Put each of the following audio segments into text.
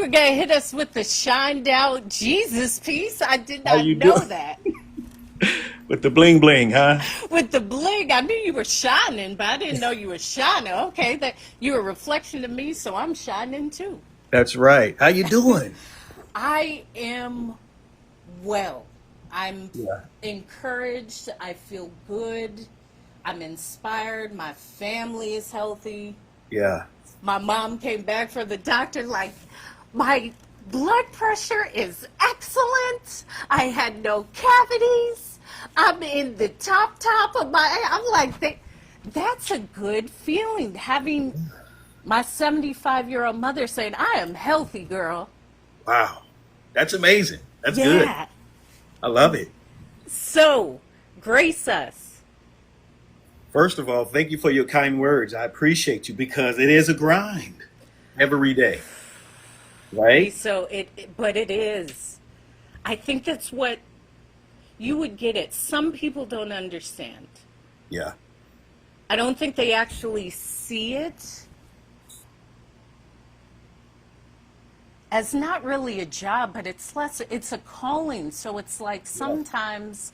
were going to hit us with the shined out Jesus piece. I did How not you know doing? that. With the bling bling, huh? With the bling, I knew you were shining, but I didn't know you were shining. Okay, that you're a reflection of me, so I'm shining too. That's right. How you doing? I am well. I'm Yeah. encouraged. I feel good. I'm inspired. My family is healthy. Yeah. My mom came back from the doctor like, my blood pressure is excellent. I had no cavities. I'm in the top of my, I'm like, that's a good feeling, having my 75-year-old mother saying, I am healthy, girl. Wow. That's amazing. That's good. Yeah. I love it. So, grace us. First of all, thank you for your kind words. I appreciate you because it is a grind every day, Okay, right? so but it is. I think that's what you would get it. Some people don't understand. Yeah. I don't think they actually see it as not really a job, but it's a calling. So it's like Yeah. sometimes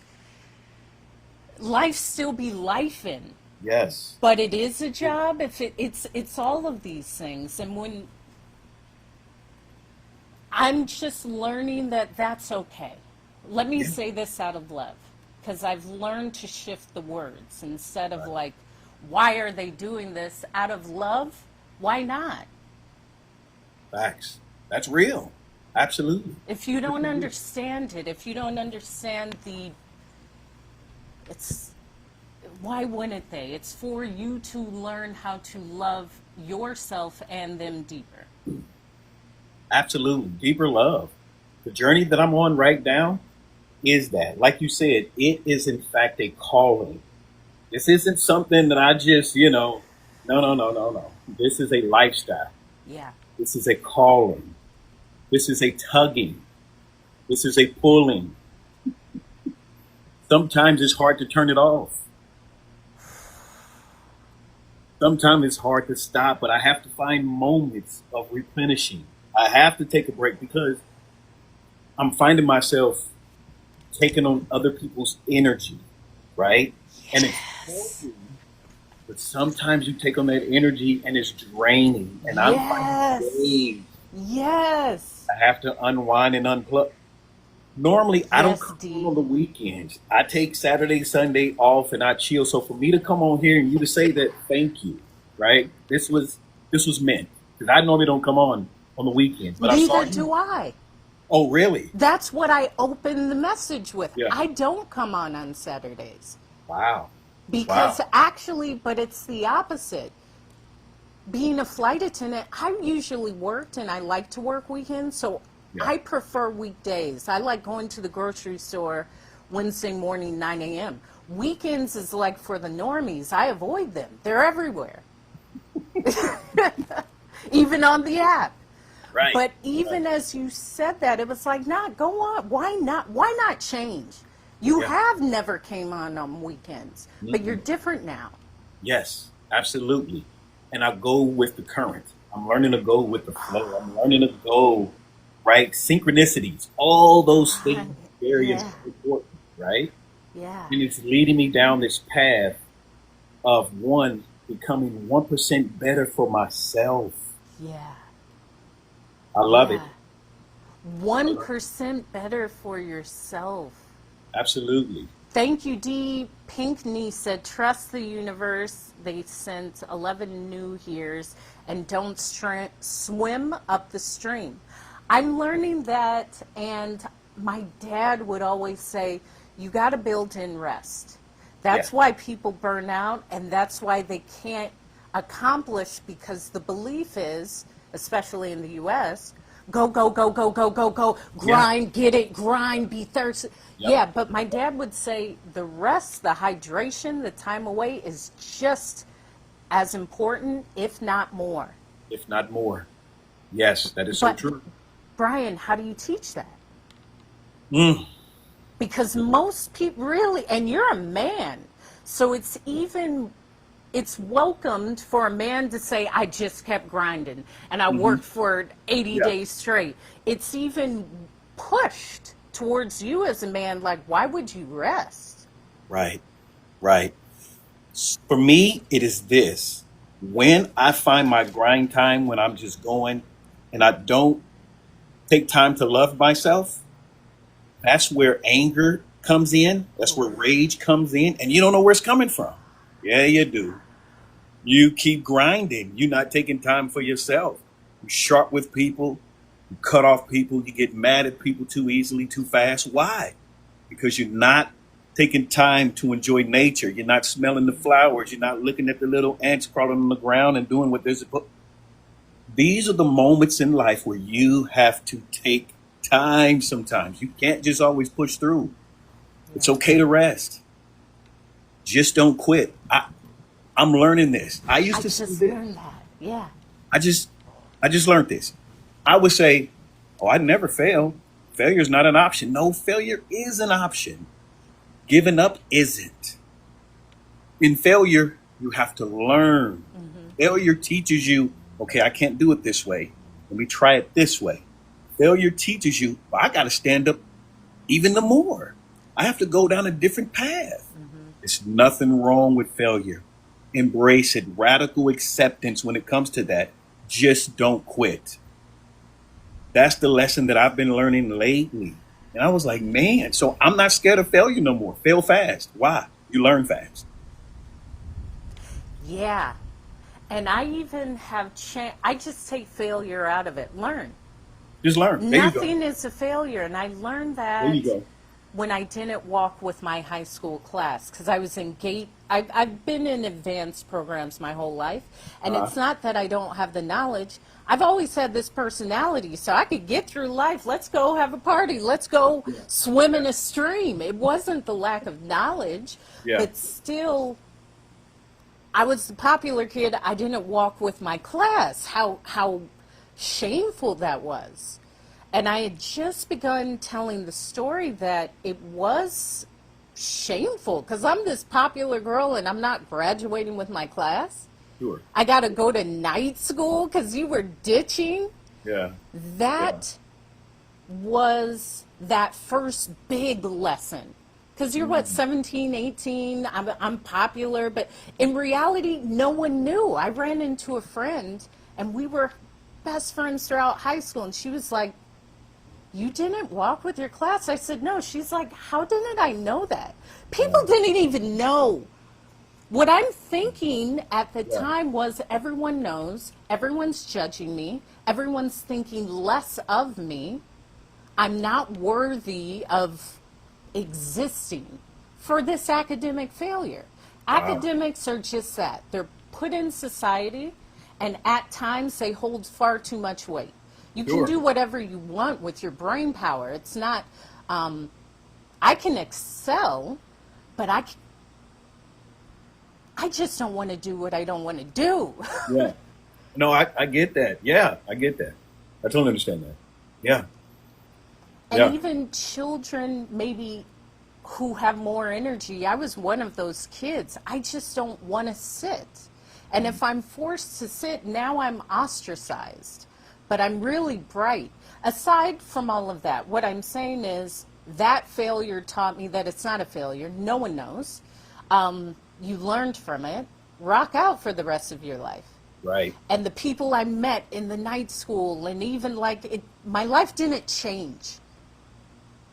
life still be lifing, Yes. but it is a job. If it's all of these things. And when I'm just learning that that's okay. Let me Yeah. say this out of love, because I've learned to shift the words instead of Right. like, why are they doing this? Out of love, why not? Facts. That's real. Absolutely. If you don't understand it, if you don't understand it's, why wouldn't they? It's for you to learn how to love yourself and them deeper. Absolutely. Deeper love. The journey that I'm on right now is that, like you said, it is in fact a calling. This isn't something that I just, no, no, no, no, no. This is a lifestyle. Yeah. This is a calling. This is a tugging. This is a pulling. Sometimes it's hard to turn it off. Sometimes it's hard to stop, but I have to find moments of replenishing. I have to take a break because I'm finding myself taking on other people's energy, right? And it's Yes. healthy, but sometimes you take on that energy and it's draining. And I'm finding Yes. ways Yes. I have to unwind and unplug. Normally, I don't Yes, come on D. the weekends. I take Saturday, Sunday off, and I chill. So for me to come on here and you to say that, thank you, right? This was meant because I normally don't come on the weekends, but I saw Neither you. do I. Oh, really? That's what I open the message with. Yeah. I don't come on Saturdays Wow. because Wow. actually, but it's the opposite. Being a flight attendant, I usually worked and I like to work weekends, so Yeah. I prefer weekdays. I like going to the grocery store Wednesday morning, 9 a.m. Weekends is like for the normies. I avoid them. They're everywhere, even on the app. Right. But Right. even as you said that, it was like, nah, go on. Why not? Why not change? You Yeah. have never came on weekends, but you're Mm-mm. different now. Yes, absolutely. And I go with the current. I'm learning to go with the flow. I'm learning to go, right? Synchronicities, all those things Right. are very Yeah. important, right? Yeah. And it's leading me down this path of one, becoming 1% better for myself. Yeah. I love it. Yeah. 1% better for yourself. Absolutely. Thank you, Dee. Pinkney said, trust the universe. They sent 11 new years and don't swim up the stream. I'm learning that, and my dad would always say, you got to build in rest. Yeah. That's why people burn out, and that's why they can't accomplish, because the belief is, especially in the U.S., go, go, go, go, go, go, go, Yeah. grind, get it, grind, be thirsty. Yep. Yeah, but my dad would say the rest, the hydration, the time away is just as important, if not more. If not more. Yes, that is so But true. Brian, how do you teach that? Mm. Because most people really, and you're a man, so it's even it's welcomed for a man to say, I just kept grinding and I Hmm. worked for 80 Yeah. days straight. It's even pushed towards you as a man, like, why would you rest? Right. Right. For me, it is this. When I find my grind time, when I'm just going and I don't take time to love myself, that's where anger comes in. That's where rage comes in. And you don't know where it's coming from. Yeah, you do. You keep grinding. You're not taking time for yourself. You're sharp with people. You cut off people. You get mad at people too easily, too fast. Why? Because you're not taking time to enjoy nature. You're not smelling the flowers. You're not looking at the little ants crawling on the ground and doing what they're supposed. These are the moments in life where you have to take time sometimes. You can't just always push through. Yeah. It's okay to rest. Just don't quit. I'm learning this. I used I to say just this. learned that. Yeah. I just I just learned this. I would say, "Oh, I never fail. Failure is not an option." No, failure is an option. Giving up isn't. In failure, you have to learn. Failure teaches you, okay, I can't do it this way. Let me try it this way. Failure teaches you, well, I got to stand up even the more. I have to go down a different path. There's nothing wrong with failure. Embrace it. Radical acceptance when it comes to that. Just don't quit. That's the lesson that I've been learning lately. And I was like, man, so I'm not scared of failure no more. Fail fast. Why? You learn fast. Yeah. And I even have I just take failure out of it. Learn. Just learn. There you go. Nothing is a failure. And I learned There that you go. when I didn't walk with my high school class because I was in I've been in advanced programs my whole life. And Uh, it's not that I don't have the knowledge. I've always had this personality, so I could get through life. Let's go have a party. Let's go yeah. swim in Yeah. a stream. It wasn't the lack of knowledge, Yeah. but still, I was the popular kid. I didn't walk with my class. How shameful that was. And I had just begun telling the story that it was shameful because I'm this popular girl and I'm not graduating with my class. Sure. I got to go to night school because you were ditching. Yeah. Yeah. That was that first big lesson. Because you're what, 17, 18, I'm popular, but in reality, no one knew. I ran into a friend and we were best friends throughout high school, and she was like, you didn't walk with your class? I said, no. She's like, how didn't I know that? People didn't even know. What I'm thinking at the Yeah. time was everyone knows, everyone's judging me, everyone's thinking less of me. I'm not worthy of existing for this academic failure. Wow. Academics are just that. They're put in society, and at times they hold far too much weight. You can Sure. do whatever you want with your brain power. It's not, I can excel, but I just don't want to do what I don't want to do. Yeah. No, I get that. Yeah, I get that. I totally understand that. Yeah. And Yeah. even children, maybe who have more energy. I was one of those kids. I just don't want to sit. And if I'm forced to sit, now I'm ostracized. But I'm really bright. Aside from all of that, what I'm saying is that failure taught me that it's not a failure. No one knows. You learned from it. Rock out for the rest of your life. Right. And the people I met in the night school, and even like it, my life didn't change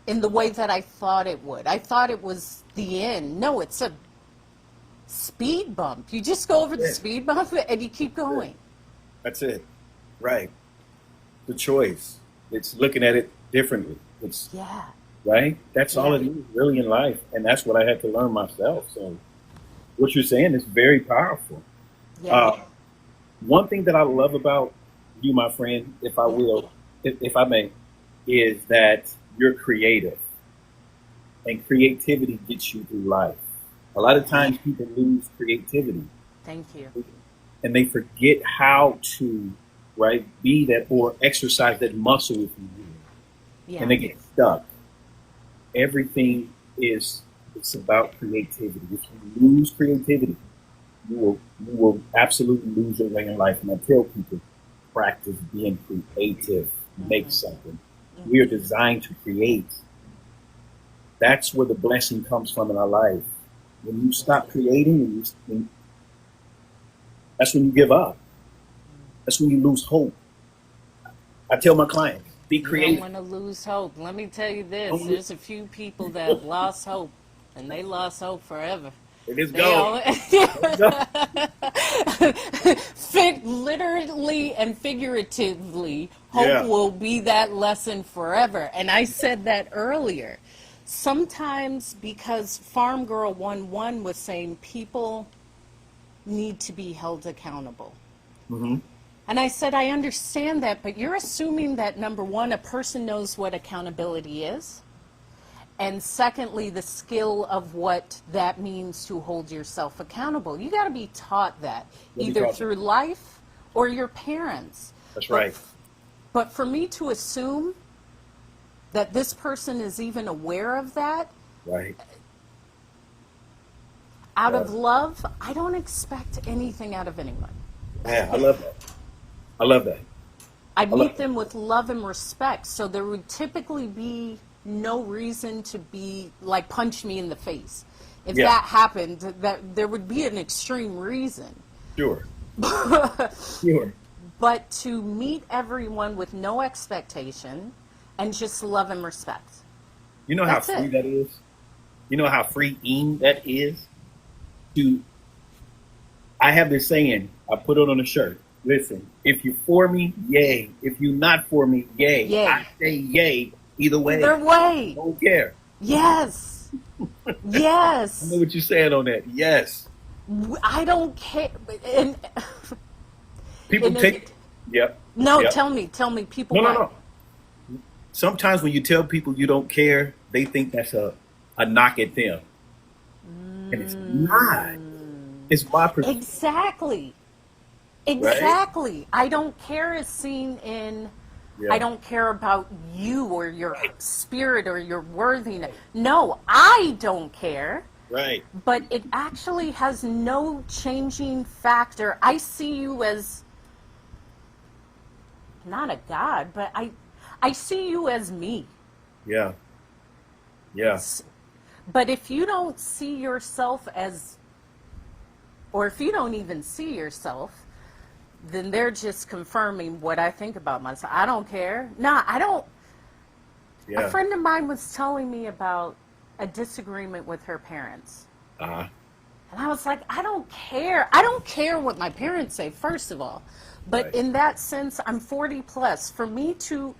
in the way that I thought it would. I thought it was the end. No, it's a speed bump. You just go over the Yeah. speed bump and you keep going. That's it. Right. The choice. It's looking at it differently. It's Yeah. right. That's all it Yeah. is really in life. And that's what I had to learn myself. So what you're saying is very powerful. Yeah. One thing that I love about you, my friend, if I will, if I may, is that you're creative. And creativity gets you through life. A lot of times people lose creativity Thank you. and they forget how to, right, be that or exercise that muscle, if you will. Yeah. And they get stuck. Everything is, it's about creativity. If you lose creativity, you will absolutely lose your way in life. And I tell people, practice being creative, make something. We are designed to create. That's where the blessing comes from in our life. When you stop creating, that's when you give up. That's when you lose hope. I tell my clients, be You don't creative. want to lose hope. Let me tell you this: Don't lo- there's a few people that have lost hope, and they lost hope forever. It is They go. all Let's go. fit literally and figuratively. Hope Yeah. will be that lesson forever. And I said that earlier. Sometimes because Farm Girl 1-1 was saying people need to be held accountable. Hmm. And I said, I understand that, but you're assuming that number one, a person knows what accountability is. And secondly, the skill of what that means to hold yourself accountable. You got to be taught that, Let me either talk. through life or your parents. That's But, right. but for me to assume that this person is even aware of that, Right. out Right. of love, I don't expect anything out of anyone. Man, I love that. I love that. I I love meet them with love and respect. So there would typically be no reason to be like punch me in the face. If Yeah. that happened, that there would be an extreme reason. Sure. Sure. But to meet everyone with no expectation and just love and respect. You know how That's free it. that is? You know how freeing that is? To I have this saying, I put it on a shirt. Listen, if you're for me, yay. If you're not for me, yay. Yay. I say yay either way. Either way. Don't care. Yes. I know Yes. what you're saying on that. Yes. I don't care. And, People and take Yep. no, Yep. tell me, people No, no, what? no. Sometimes when you tell people you don't care, they think that's a knock at them. And it's not. It's my perspective, Exactly. right? Exactly. I don't care is seen in I Yeah. don't care about you or your spirit or your worthiness. No, I don't care, Right. but it actually has no changing factor. I see you as not a god, but I see you as me. Yeah. Yeah. But if you don't see yourself as, or if you don't even see yourself, then they're just confirming what I think about myself. I don't care. Nah, I don't. A Yeah. friend of mine was telling me about a disagreement with her parents. Uh-huh. And I was like, I don't care. I don't care what my parents say, first of all. But Right. in that sense, I'm 40 plus. For me to,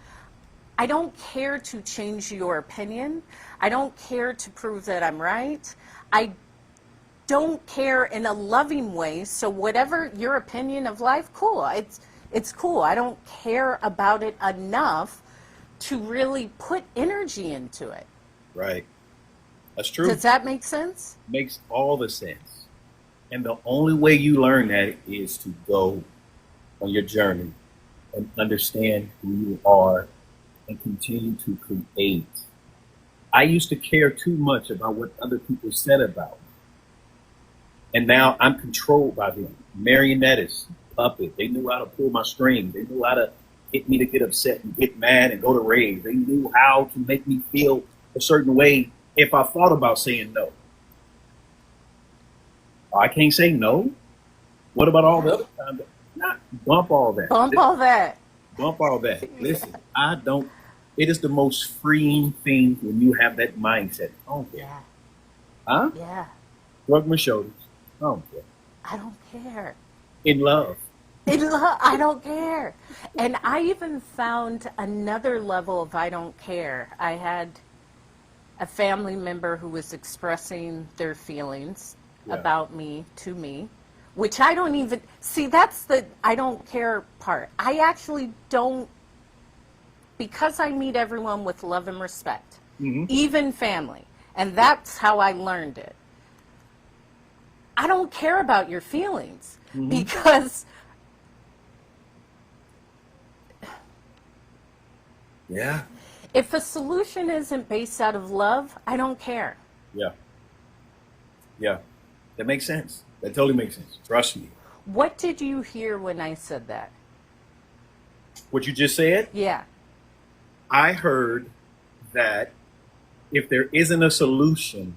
I don't care to change your opinion. I don't care to prove that I'm right. I don't care in a loving way. So whatever your opinion of life, cool. It's cool. I don't care about it enough to really put energy into it. Right. That's true. Does that make sense? Makes all the sense. And the only way you learn that is to go on your journey and understand who you are and continue to create. I used to care too much about what other people said about me. And now I'm controlled by them. Marionettes, puppet. They knew how to pull my strings. They knew how to get me to get upset and get mad and go to rage. They knew how to make me feel a certain way if I thought about saying no. I can't say no. What about all the other times? Not bump all that. Bump all that. Bump all that. Listen, I don't. It is the most freeing thing when you have that mindset. I don't care. Yeah. Huh? Yeah. Shrug my shoulders. I don't care. I don't care. In love. I don't care. And I even found another level of I don't care. I had a family member who was expressing their feelings Yeah. about me to me, which I don't even see. That's the I don't care part. I actually don't, because I meet everyone with love and respect, Hmm. even family. And that's how I learned it. I don't care about your feelings because Yeah. if a solution isn't based out of love, I don't care. Yeah. Yeah. That makes sense. That totally makes sense. Trust me. What did you hear when I said that? What you just said, Yeah. I heard that if there isn't a solution,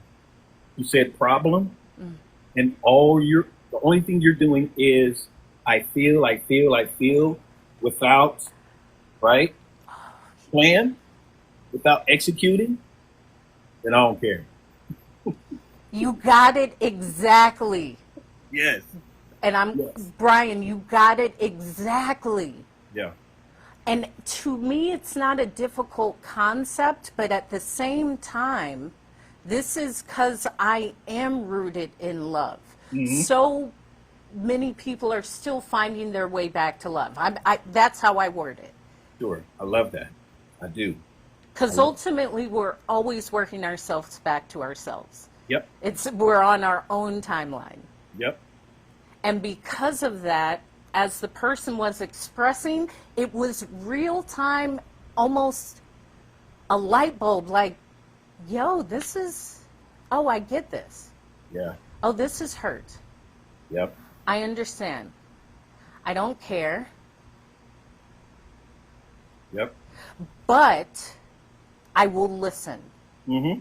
you said problem, and the only thing you're doing is I feel without right plan, without executing, then I don't care. You got it exactly. Yes. And Yes. Brian, you got it exactly. Yeah. And to me, it's not a difficult concept, but at the same time, this is because I am rooted in love. Hmm. So many people are still finding their way back to love. That's how I word it. Sure. I love that. I do. I Because love. ultimately, we're always working ourselves back to ourselves. Yep. We're on our own timeline. Yep. And because of that, as the person was expressing, it was real time, almost a light bulb like, yo, oh, I get this. Yeah. Oh, this is hurt. Yep. I understand. I don't care. Yep. But I will listen. Mm-hmm.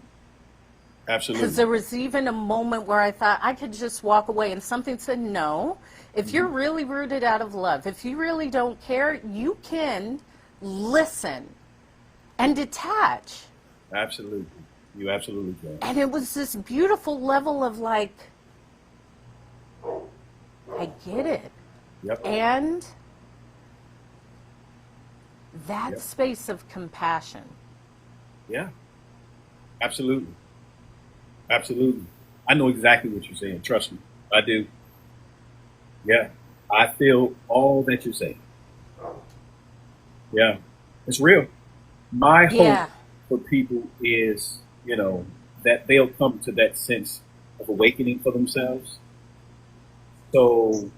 Because Absolutely. there was even a moment where I thought I could just walk away, and something said, no, if you're really rooted out of love, if you really don't care, you can listen and detach. Absolutely. You absolutely can. And it was this beautiful level of like, I get it. Yep. And that Yep. space of compassion. Yeah. Absolutely. Absolutely. I know exactly what you're saying. Trust me. I do. Yeah. I feel all that you're saying. Yeah. It's real. My hope Yeah. for people is, that they'll come to that sense of awakening for themselves. So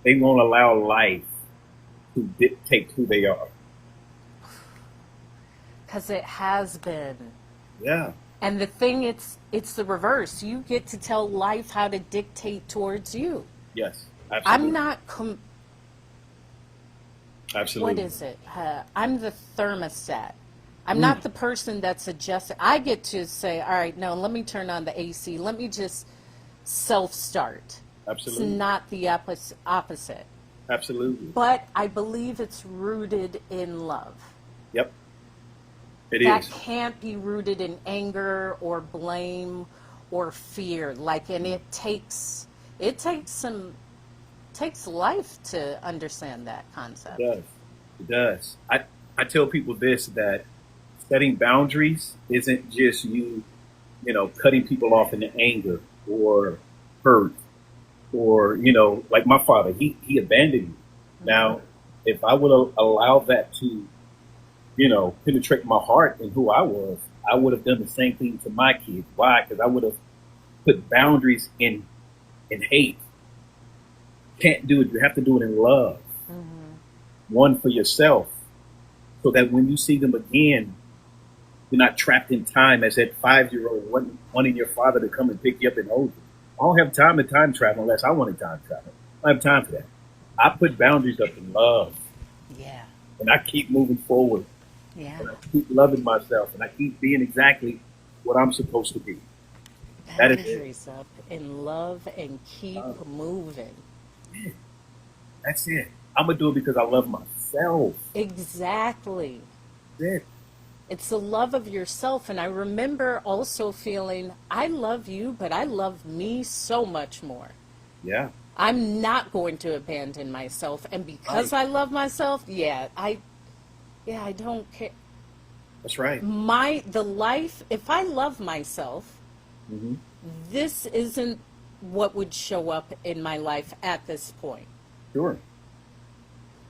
they won't allow life to dictate who they are. Because it has been. Yeah. And the thing, it's the reverse. You get to tell life how to dictate towards you. Yes. I'm Absolutely. not, what Absolutely. is it? I'm the thermostat. I'm not the person that's adjusting. I get to say, all right, no, let me turn on the AC. Let me just self-start. It's Absolutely. not the opposite. Absolutely. But I believe it's rooted in love. Yep. It That is. can't be rooted in anger or blame or fear. And takes life to understand that It concept. does. It does. I tell people this, that setting boundaries isn't just cutting people off in anger or hurt or, like my father, he abandoned me. Now, if I would allow that to, penetrate my heart and who I was, I would have done the same thing to my kids. Why? Because I would have put boundaries in hate. Can't do it. You have to do it in love. One for yourself, so that when you see them again, you're not trapped in time as that 5-year-old wanting your father to come and pick you up and hold you. I don't have time to time travel unless I want to time travel. I don't have time for that. I put boundaries up in love, Yeah. and I keep moving forward, Yeah. and I keep loving myself, and I keep being exactly what I'm supposed to be. That is it. Boundaries up in love and keep moving. That's it. I'm gonna do it because I love myself. Exactly. That's it. It's the love of yourself. And I remember also feeling, I love you, but I love me so much more. Yeah. I'm not going to abandon myself. And because Right. I love myself, I don't care. That's right. If I love myself, Hmm. this isn't what would show up in my life at this point. Sure.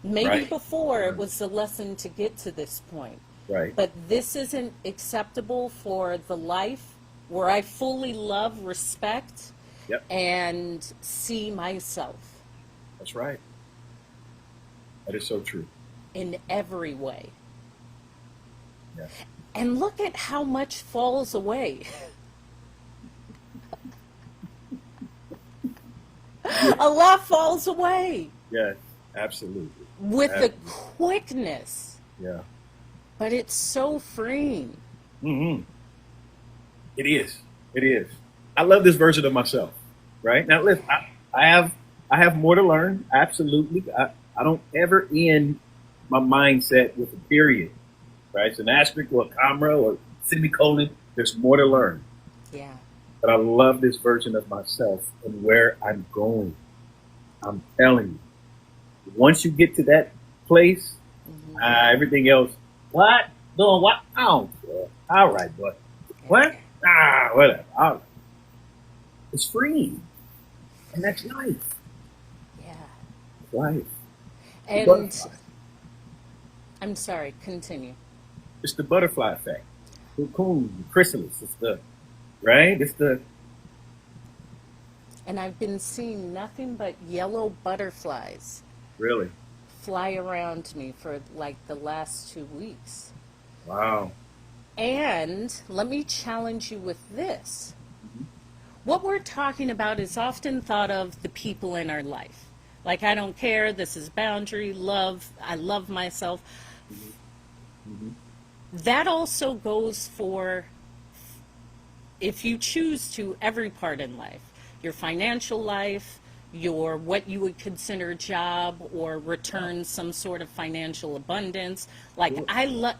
Maybe Right. before it was the lesson to get to this point. Right. But this isn't acceptable for the life where I fully love, respect, Yep. and see myself That's right. That is so true. in every way. Yeah. And look at how much falls away. Yeah. A lot falls away Yes, absolutely. with the Absolutely. quickness, Yeah. but it's so freeing. Hmm. It is. It is. I love this version of myself. Right now, listen. I have more to learn. Absolutely. I don't ever end my mindset with a period. Right. It's an asterisk or a comma or semicolon. There's more to learn. Yeah. But I love this version of myself and where I'm going. I'm telling you. Once you get to that place, Hmm. everything else, what? Doing what? I don't care. All right, boy. What? Whatever. All right. It's free. And that's life. Yeah. Life. The And butterfly. I'm sorry, continue. It's the butterfly effect. Cocoon, the chrysalis. It's the, right? It's the, And I've been seeing nothing but yellow butterflies really. fly around me for like the last 2 weeks. Wow. And let me challenge you with this. What we're talking about is often thought of the people in our life. Like, I don't care, this is boundary, love, I love myself. Hmm. That also goes for, if you choose to, every part in life. Your financial life, your what you would consider a job or Wow. return some sort of financial abundance. Like, Sure.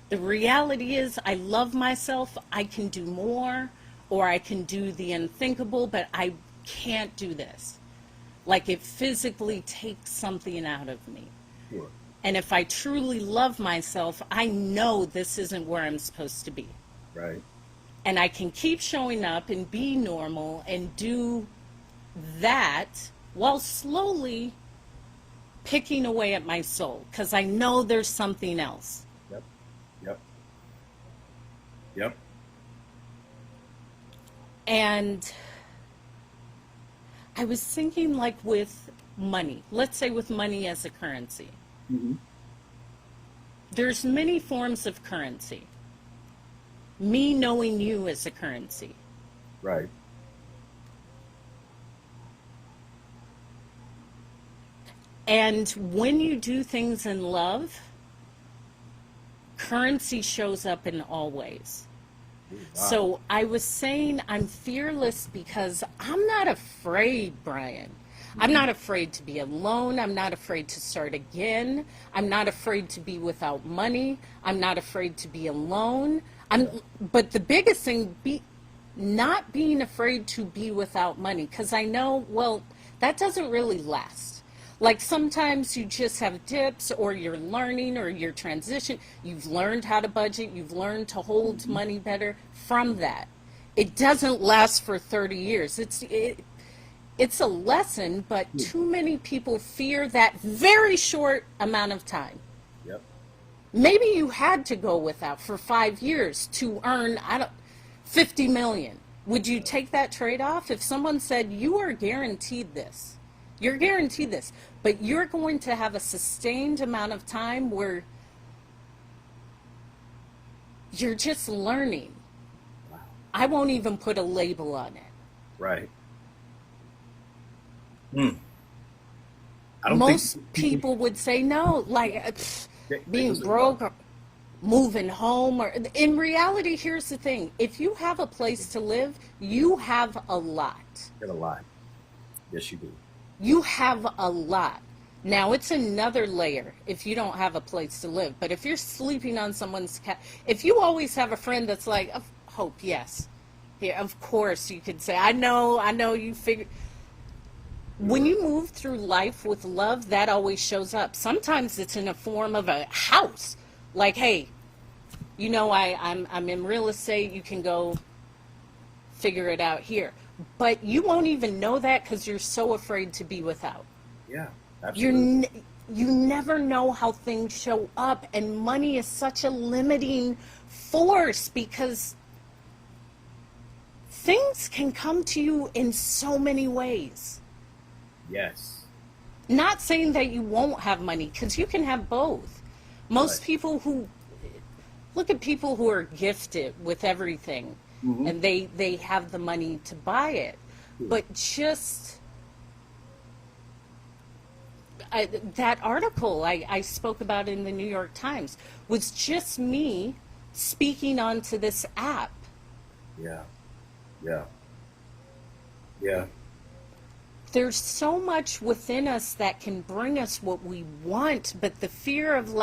the reality is I love myself. I can do more or I can do the unthinkable, but I can't do this. Like, it physically takes something out of me. Sure. And if I truly love myself, I know this isn't where I'm supposed to be. Right. And I can keep showing up and be normal and do that while slowly picking away at my soul because I know there's something else. Yep. Yep. Yep. And I was thinking, like, with money, let's say with money as a currency, Hmm. there's many forms of currency. Me knowing you as a currency. Right. And when you do things in love, currency shows up in all ways. Ooh, wow. So I was saying I'm fearless because I'm not afraid, Brian. I'm Hmm. not afraid to be alone. I'm not afraid to start again. I'm not afraid to be without money. I'm not afraid to be alone. Yeah. But the biggest thing, not being afraid to be without money, because I know, well, that doesn't really last. Like, sometimes you just have dips, or you're learning, or you're transition. You've learned how to budget. You've learned to hold Hmm. money better from that. It doesn't last for 30 years. It's a lesson, but Yeah. too many people fear that very short amount of time. Yep. Maybe you had to go without for 5 years to earn, I don't, 50 million. Would you take that trade off if someone said you are guaranteed this? You're guaranteed this, but you're going to have a sustained amount of time where you're just learning. Wow. I won't even put a label on it. Right. Mm. I don't think Most people. people would say no, like, They being just say no. broke or moving home. Or in reality, here's the thing: if you have a place to live, you have a lot. Get a lie. Yes, you do. You have a lot. Now, it's another layer if you don't have a place to live. But if you're sleeping on someone's couch, if you always have a friend that's like, of hope, yes, yeah, of course you could say, I know, you figure. When Sure. you move through life with love, that always shows up. Sometimes it's in a form of a house. Like, hey, I'm in real estate. You can go figure it out here. But you won't even know that because you're so afraid to be without. Yeah. You're Absolutely. n- you never know how things show up, and money is such a limiting force because things can come to you in so many ways. Yes. Not saying that you won't have money, because you can have both. Right. Most people who look at people who are gifted with everything Hmm. and they have the money to buy it. Sure. But just that article I spoke about in the New York Times was just me speaking onto this app. Yeah. Yeah. Yeah. There's so much within us that can bring us what we want, but the fear of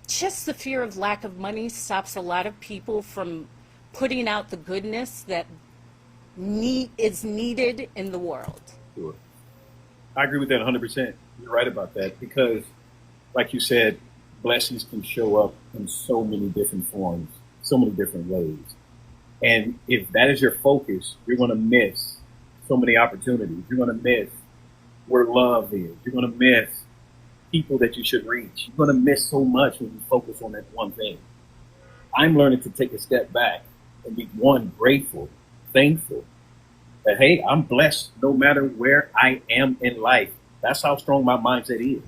just the fear of lack of money stops a lot of people from putting out the goodness that is needed in the world. Sure. I agree with that 100%. You're right about that because, like you said, blessings can show up in so many different forms, so many different ways. And if that is your focus, you're going to miss so many opportunities. You're going to miss where love is. You're going to miss people that you should reach. You're going to miss so much when you focus on that one thing. I'm learning to take a step back and be grateful, thankful that, hey, I'm blessed no matter where I am in life. That's how strong my mindset is,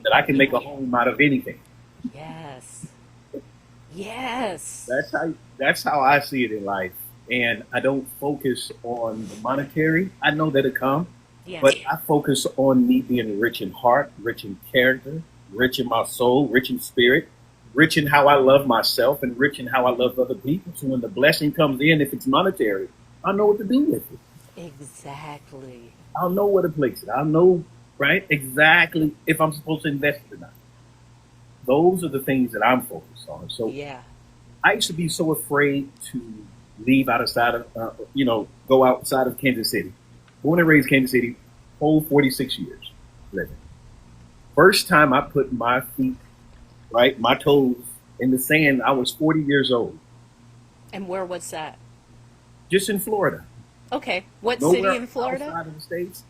that I can make a home out of anything. Yes. Yes. That's how I see it in life. And I don't focus on the monetary. I know that it comes, Yes. but I focus on me being rich in heart, rich in character, rich in my soul, rich in spirit, rich in how I love myself, and rich in how I love other people. So when the blessing comes in, if it's monetary, I know what to do with it. Exactly. I'll know where to place it. I'll know, right, exactly if I'm supposed to invest it or not. Those are the things that I'm focused on. So Yeah. I used to be so afraid to leave outside of, go outside of Kansas City. Born and raised Kansas City, whole 46 years living. First time I put my feet, right, my toes in the sand, I was 40 years old. And where was that? Just in Florida. Okay. What Nowhere city in Florida? outside of the States.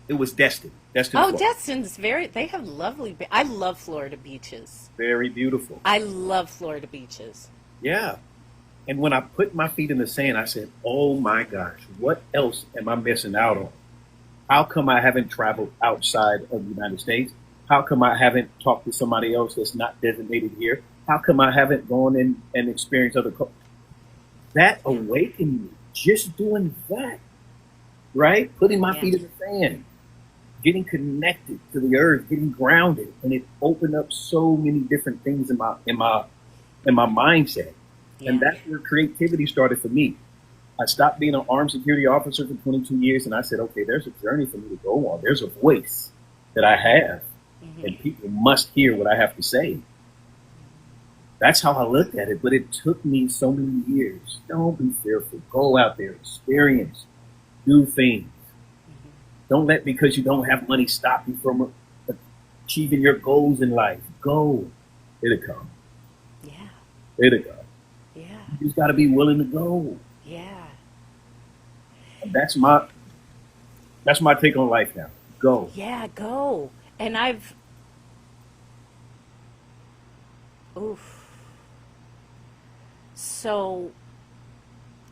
It was Destin. Destin, Oh, Florida. Destin's they have lovely, I love Florida beaches. Very beautiful. I love Florida beaches. Yeah. And when I put my feet in the sand, I said, oh my gosh, what else am I missing out on? How come I haven't traveled outside of the United States? How come I haven't talked to somebody else that's not designated here? How come I haven't gone in and experienced other cultures? That awakened me, just doing that, right? Putting my feet in the sand, getting connected to the earth, getting grounded. And it opened up so many different things in my mindset. Yeah. And that's where creativity started for me. I stopped being an armed security officer for 22 years, and I said, okay, there's a journey for me to go on. There's a voice that I have, and people must hear what I have to say. That's how I looked at it, but it took me so many years. Don't be fearful. Go out there, experience, do things. Don't let because you don't have money stop you from achieving your goals in life. Go. It'll come. Yeah. It'll come. Yeah. You just got to be willing to go. Yeah. And that's my take on life now. Go. Yeah, go. And oof. So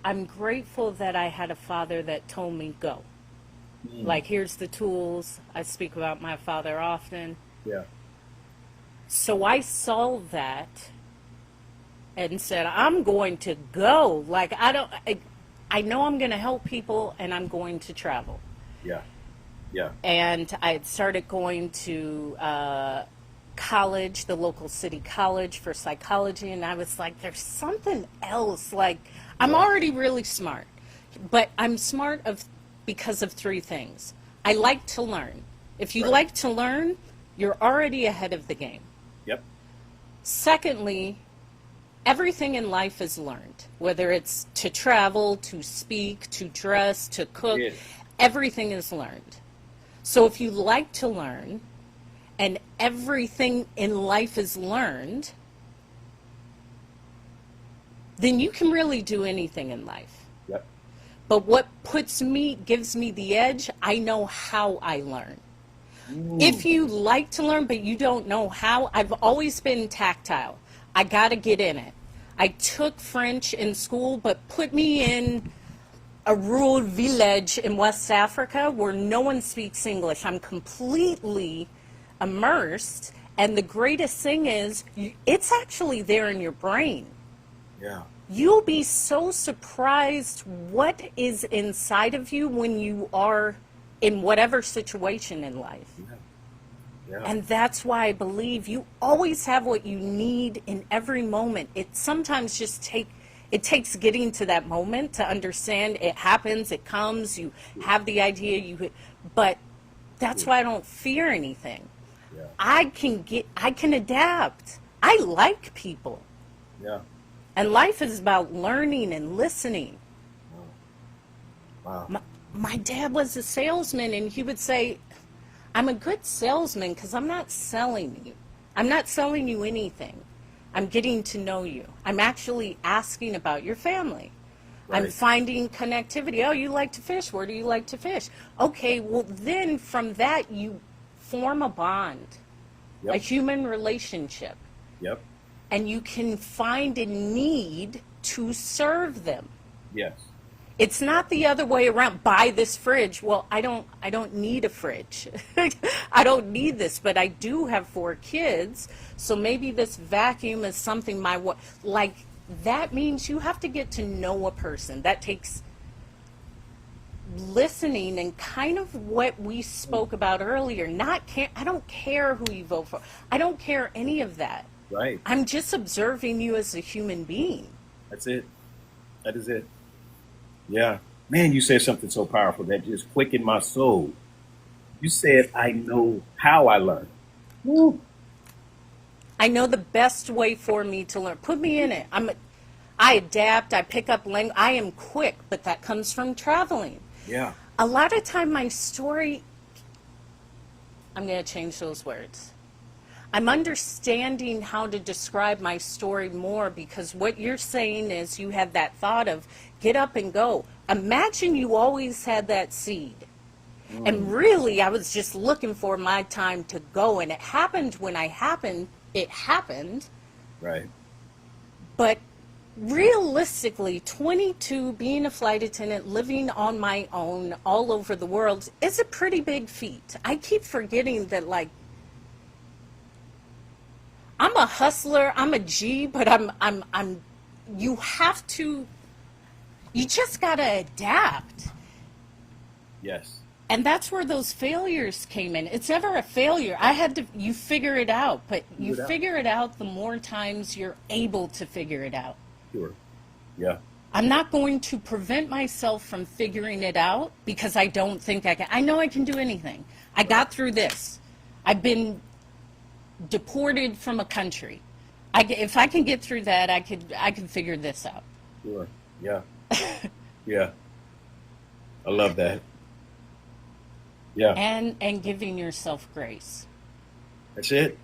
I'm grateful that I had a father that told me go. Like, here's the tools. I speak about my father often. Yeah. So I saw that and said, I'm going to go. Like, I know I'm going to help people and I'm going to travel. Yeah. Yeah. And I had started going to college, the local city college for psychology. And I was like, there's something else. Like, I'm already really smart, but I'm smart because of three things. I like to learn. If you like to learn, you're already ahead of the game. Yep. Secondly, everything in life is learned, whether it's to travel, to speak, to dress, to cook, everything is learned. So if you like to learn and everything in life is learned, then you can really do anything in life. Yep. But what gives me the edge, I know how I learn. If you like to learn but you don't know how, I've always been tactile. I got to get in it. I took French in school, but put me in a rural village in West Africa where no one speaks English. I'm completely immersed. And the greatest thing is, it's actually there in your brain. Yeah. you'll be so surprised what is inside of you when you are in whatever situation in life. Yeah. Yeah. And that's why I believe you always have what you need in every moment. It sometimes it takes getting to that moment to understand it happens, it comes, you have the idea, but that's why I don't fear anything. Yeah. I can adapt. I like people. Yeah. And life is about learning and listening. Wow. My dad was a salesman, and he would say, I'm a good salesman because I'm not selling you. I'm not selling you anything. I'm getting to know you. I'm actually asking about your family. I'm Right. finding connectivity. Oh, you like to fish. Where do you like to fish? Okay, well, then from that, you form a bond, a Yep. human relationship, Yep. and you can find a need to serve them. Yes. It's not the other way around. Buy this fridge. Well, I don't need a fridge. I don't need this, but I do have 4 kids. So maybe this vacuum is something like that means you have to get to know a person. That takes listening and kind of what we spoke about earlier. I don't care who you vote for. I don't care any of that. Right. I'm just observing you as a human being. That's it. That is it. Yeah. Man, you said something so powerful that just quickened my soul. You said, I know how I learn. Woo. I know the best way for me to learn. Put me in it. I adapt. I pick up language. I am quick, but that comes from traveling. Yeah. A lot of time, my story. I'm going to change those words. I'm understanding how to describe my story more because what you're saying is you had that thought of get up and go. Imagine you always had that seed. And really, I was just looking for my time to go. And it happened when it happened. Right. But realistically, 22, being a flight attendant, living on my own all over the world is a pretty big feat. I keep forgetting that, like, I'm a hustler, I'm a G, but you just gotta adapt. Yes. And that's where those failures came in. It's never a failure. You figure it out, but you figure it out the more times you're able to figure it out. Sure. Yeah. I'm not going to prevent myself from figuring it out because I don't think I can. I know I can do anything. I got through this. I've been deported from a country. If I can get through that, I can figure this out. Sure. Yeah. Yeah. I love that. Yeah. And giving yourself grace. That's it.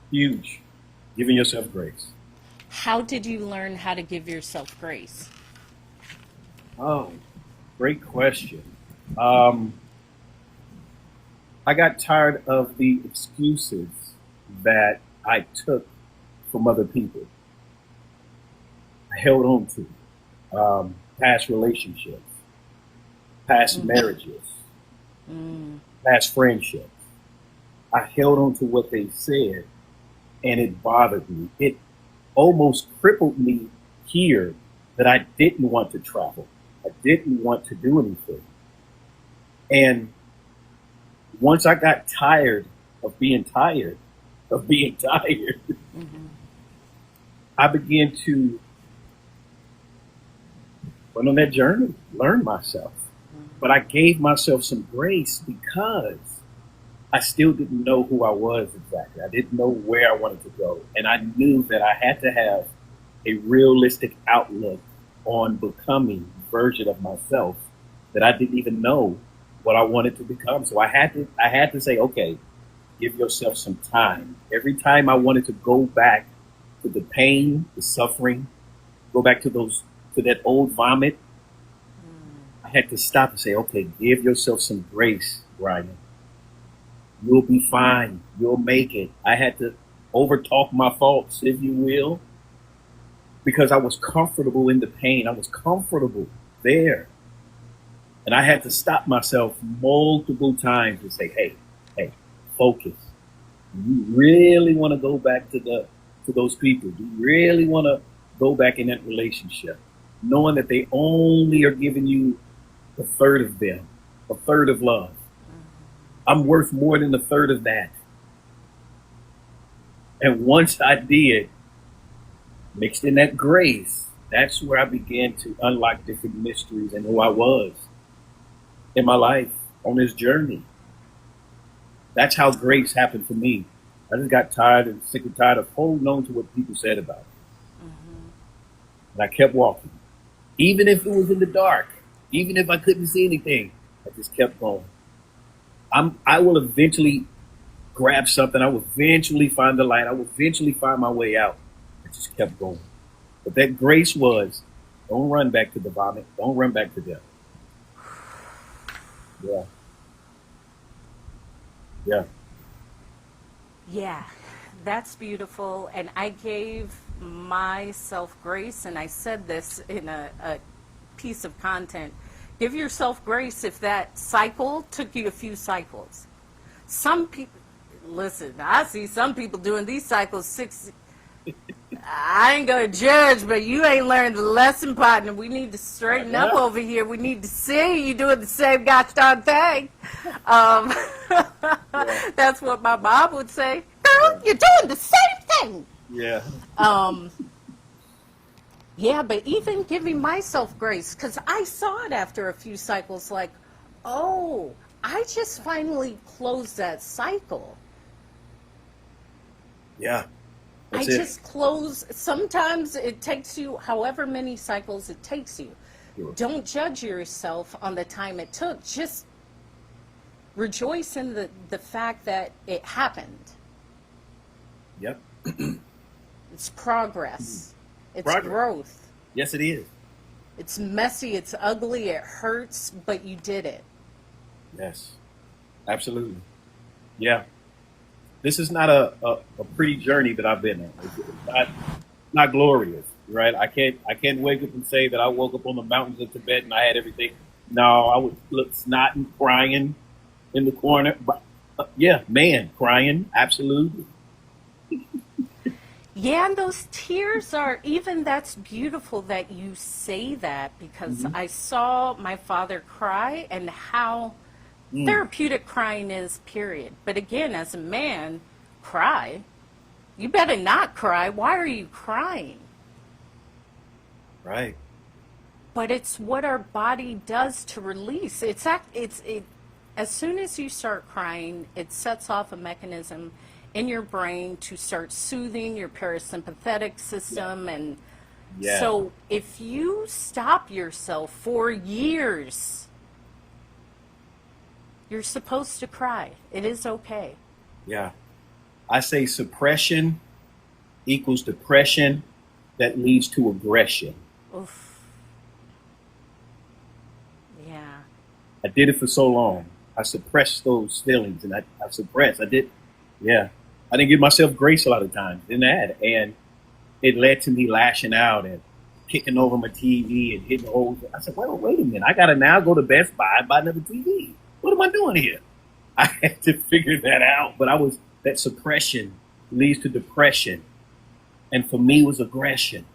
Huge. Giving yourself grace. How did you learn how to give yourself grace? Oh, great question. I got tired of the excuses that I took from other people. I held on to past relationships, past marriages, past friendships. I held on to what they said, and it bothered me. It almost crippled me here that I didn't want to travel. I didn't want to do anything. And once I got tired of being tired, I began to went on that journey, learn myself. But I gave myself some grace because I still didn't know who I was exactly. I didn't know where I wanted to go. And I knew that I had to have a realistic outlook on becoming a version of myself that I didn't even know what I wanted to become. So I had to say, okay, give yourself some time. Every time I wanted to go back to the pain, the suffering, go back to that old vomit, I had to stop and say, okay, give yourself some grace, Brian. You'll be fine. You'll make it. I had to overtalk my faults, if you will, because I was comfortable in the pain. I was comfortable there. And I had to stop myself multiple times and say, hey, focus. Do you really want to go back to those people? Do you really want to go back in that relationship, knowing that they only are giving you a third of them, a third of love. I'm worth more than a third of that. And once I did, mixed in that grace, that's where I began to unlock different mysteries and who I was in my life on this journey. That's how grace happened for me. I just got tired and sick and tired of holding on to what people said about me. And I kept walking. Even if it was in the dark, even if I couldn't see anything, I just kept going. I will eventually grab something. I will eventually find the light. I will eventually find my way out. I just kept going. But that grace was, don't run back to the vomit. Don't run back to death. Yeah. Yeah. Yeah, that's beautiful. And I gave myself grace, and I said this in a piece of content. Give yourself grace if that cycle took you a few cycles. Some people, listen, I see some people doing these cycles 6. I ain't gonna judge, but you ain't learned the lesson, partner. We need to straighten up over here. We need to see you doing the same gosh darn thing. That's what my mom would say. Girl, you're doing the same thing. Yeah. Yeah, but even giving myself grace, because I saw it after a few cycles, like, oh, I just finally closed that cycle. Yeah. I just close. Sometimes it takes you however many cycles it takes you. Sure. Don't judge yourself on the time it took. Just rejoice in the fact that it happened. Yep. It's progress. It's Progress. growth. Yes, it is. It's messy. It's ugly. It hurts, but you did it. Yes. Absolutely. Yeah. This is not a pretty journey that I've been on. It's not glorious, right? I can't wake up and say that I woke up on the mountains of Tibet and I had everything. No, I would look snot and crying in the corner. But yeah, man, crying, absolutely. Yeah, and those tears are, even that's beautiful that you say that, because I saw my father cry and how therapeutic crying is, period. But again, as a man, cry. You better not cry. Why are you crying? Right. But it's what our body does to release. As soon as you start crying, it sets off a mechanism in your brain to start soothing your parasympathetic system. And so if you stop yourself for years, you're supposed to cry. It is okay. Yeah. I say suppression equals depression that leads to aggression. Oof. Yeah. I did it for so long. I suppressed those feelings and I suppressed. I didn't give myself grace a lot of times. Didn't add. And it led to me lashing out and kicking over my TV and hitting holes. I said, wait a minute. I got to now go to Best Buy and buy another TV. What am I doing here? I had to figure that out. But that suppression leads to depression. And for me, it was aggression.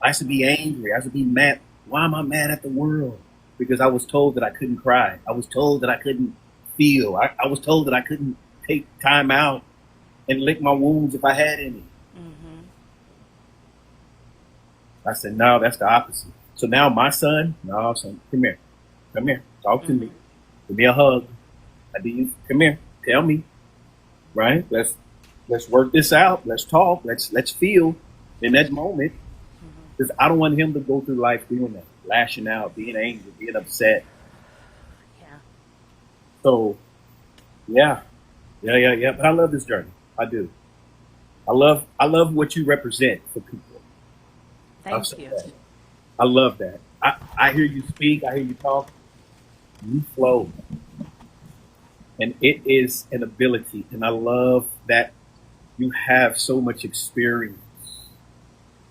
I used to be angry. I used to be mad. Why am I mad at the world? Because I was told that I couldn't cry. I was told that I couldn't feel. I was told that I couldn't take time out and lick my wounds if I had any. I said, no, that's the opposite. So now my son, no, son, come here, talk to me, give me a hug. Come here, tell me, right? Let's work this out. Let's talk. Let's feel in that moment, because I don't want him to go through life doing that, lashing out, being angry, being upset. Yeah. So, yeah. But I love this journey. I do. I love what you represent for people. Thank you. I love that. I hear you speak. I hear you talk. You flow. And it is an ability. And I love that you have so much experience,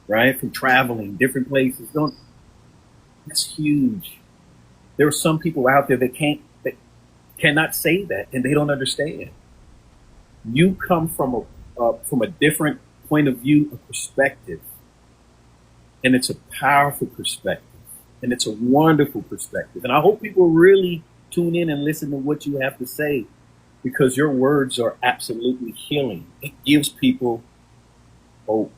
right? From traveling different places. That's huge. There are some people out there that cannot say that, and they don't understand. You come from a different point of view, a perspective. And it's a powerful perspective. And it's a wonderful perspective. And I hope people really tune in and listen to what you have to say, because your words are absolutely healing. It gives people hope.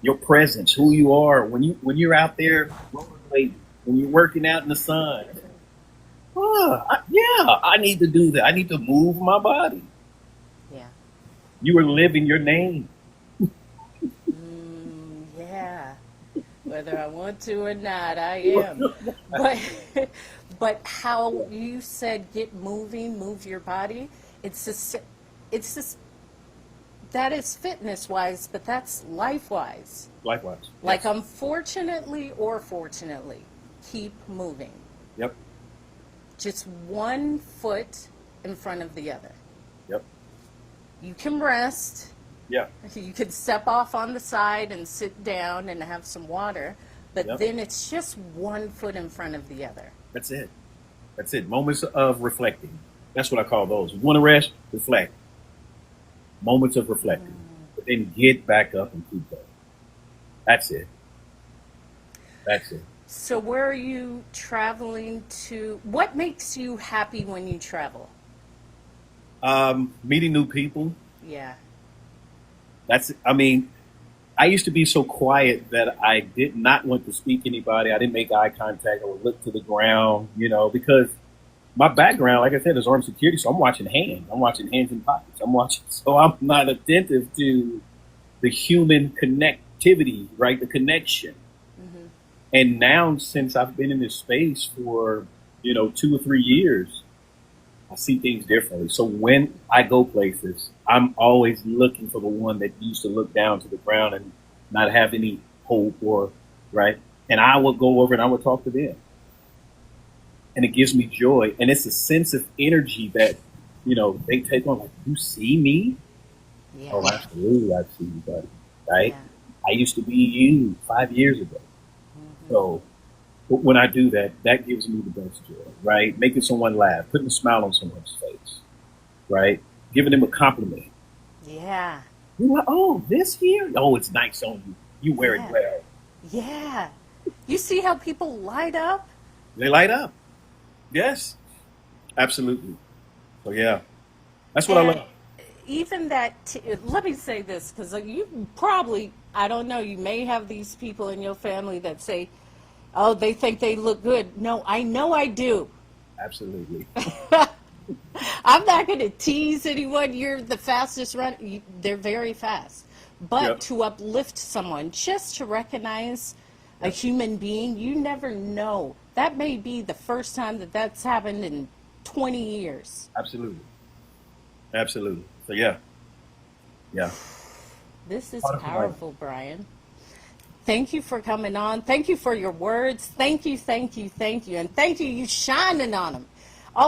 Your presence, who you are, when you're out there rollerblading, when you're working out in the sun. Yeah, I need to do that. I need to move my body. Yeah. You are living your name. Yeah. Whether I want to or not, I am. But but how you said get moving, move your body. It's just that is fitness wise, but that's life wise. Likewise. Like Yes. unfortunately or fortunately, keep moving. Yep. Just one foot in front of the other. Yep. You can rest. Yeah. You could step off on the side and sit down and have some water, but Yep. then it's just one foot in front of the other. That's it. That's it. Moments of reflecting. That's what I call those. You want to rest? Reflect. Moments of reflecting. But then get back up and keep going. That's it. That's it. So where are you traveling to? What makes you happy when you travel? Meeting new people. Yeah. I mean, I used to be so quiet that I did not want to speak to anybody. I didn't make eye contact. I would look to the ground, because my background, like I said, is armed security. So I'm watching hands. I'm watching hands in pockets. So I'm not attentive to the human connectivity, right? The connection. Hmm. And now, since I've been in this space for, 2 or 3 years, I see things differently. So when I go places, I'm always looking for the one that used to look down to the ground and not have any hope right? And I would go over and I would talk to them. And it gives me joy. And it's a sense of energy that, they take on. Like, you see me? Yeah. Oh, absolutely, I see you, buddy. Right? Yeah. I used to be you 5 years ago. Hmm. So when I do that, that gives me the best joy, right? Making someone laugh, putting a smile on someone's face, right? Giving them a compliment. Yeah. You're like, oh, this here? Oh, it's nice on you. You wear Yeah. it well. Yeah. You see how people light up? They light up. Yes, absolutely. So yeah, that's what I And love. even that, let me say this, because you probably, I don't know, you may have these people in your family that say, oh, they think they look good. No, I know I do. Absolutely. I'm not going to tease anyone. You're the fastest runner. They're very fast. But Yep. to uplift someone, just to recognize a human being, you never know. That may be the first time that that's happened in 20 years. Absolutely. Absolutely. So yeah. Yeah. This is Part of life. powerful, Brian. Thank you for coming on. Thank you for your words. Thank you, thank you, thank you. And thank you, you shining on them.